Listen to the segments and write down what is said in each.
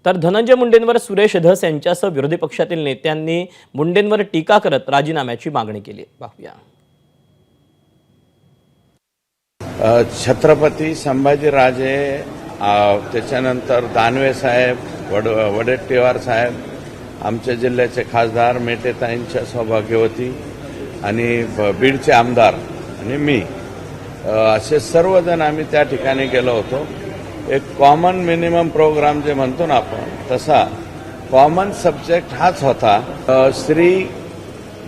तर धनंजय मुंडेंवर सुरेश धस यांच्यासह विरोधी पक्षातील नेत्यांनी मुंडेंवर टीका करत राजीनाम्याची मागणी केली. पाहूया. छत्रपती संभाजीराजे, त्याच्यानंतर दानवे साहेब, वडेट्टीवार साहेब, आमच्या जिल्ह्याचे खासदार मेटेताईंच्या सौभाग्यवती आणि बीडचे आमदार आणि मी असे सर्वजण आम्ही त्या ठिकाणी गेलो होतो. एक कॉमन मिनिमम प्रोग्राम जे म्हणतो ना आपण, तसा कॉमन सब्जेक्ट हाच होता. श्री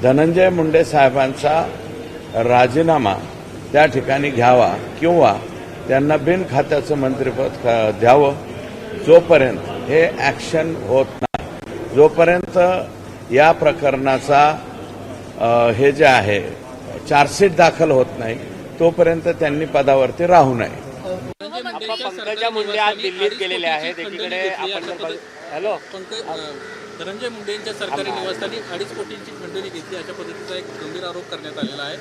धनंजय मुंडे साहेबांचा राजीनामा त्या ठिकाणी घ्यावा किंवा त्यांना बिनखात्याचं मंत्रिपद द्यावं. जोपर्यंत हे ॲक्शन होत नाही, जोपर्यंत या प्रकरणाचा हे जे आहे चार्जशीट दाखल होत नाही, तोपर्यंत त्यांनी पदावरती राहू नये. पंकजा मुंडे आज दिल्लीत गेलेले आहेत. एकीकडे आपण हॅलो धनंजय मुंडे यांच्या सरकारी निवासस्थानी 2.5 कोटींची खंडणी घेतली अशा पद्धतीचा एक गंभीर आरोप करण्यात आलेला आहे.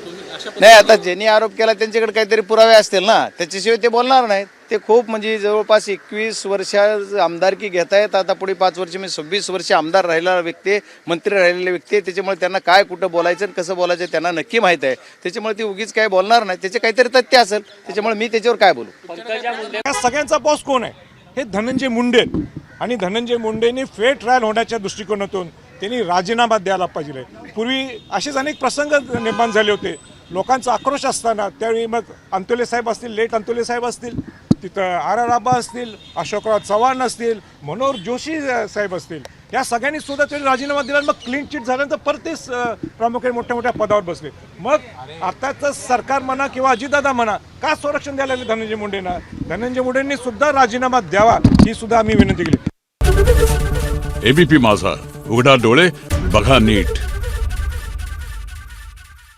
तुम्ही अशा नाही, आता ज्यांनी आरोप केला त्यांच्याकडे काहीतरी पुरावे असतील ना, त्याच्याशिवाय ते बोलणार नाहीत. ते खूप म्हणजे जवळपास 21 वर्ष आमदारकी घेत आहेत. आता पुढे 5 वर्ष म्हणजे 26 वर्ष आमदार राहिलेला व्यक्ती, मंत्री राहिलेले व्यक्ती, त्याच्यामुळे त्यांना काय कुठं बोलायचं आणि कसं बोलायचं त्यांना नक्की माहित आहे. त्याच्यामुळे ती उगीच काय बोलणार नाही. त्याचे काहीतरी तथ्य असेल, त्याच्यामुळे मी त्याच्यावर काय बोलू. पंकजा मुंडे या सगळ्यांचा बॉस कोण आहे? हे धनंजय मुंडे. आणि धनंजय मुंडेंनी फेअर ट्रायल होण्याच्या दृष्टिकोनातून त्यांनी राजीनामा द्यायला पाहिजे. पूर्वी असेच अनेक प्रसंग निर्माण झाले होते. लोकांचा आक्रोश असताना त्यावेळी मग अंतोले साहेब असतील, लेट अंतोले साहेब असतील, तिथं आर आबा असतील, अशोकराव चव्हाण असतील, मनोहर जोशी साहेब असतील, या सगळ्यांनी सुद्धा त्यांनी राजीनामा दिला. मग क्लीन चिट झाल्यानंतर परत तेच प्रामुख्याने मोठ्या मोठ्या पदावर बसले. मग आताचं सरकार म्हणा किंवा अजितदादा म्हणा, का संरक्षण द्यायला लागले धनंजय मुंडेंना? धनंजय मुंडेंनी सुद्धा राजीनामा द्यावा, ही सुद्धा आम्ही विनंती केली. एबीपी माझा, उघडा डोळे बघा नीट.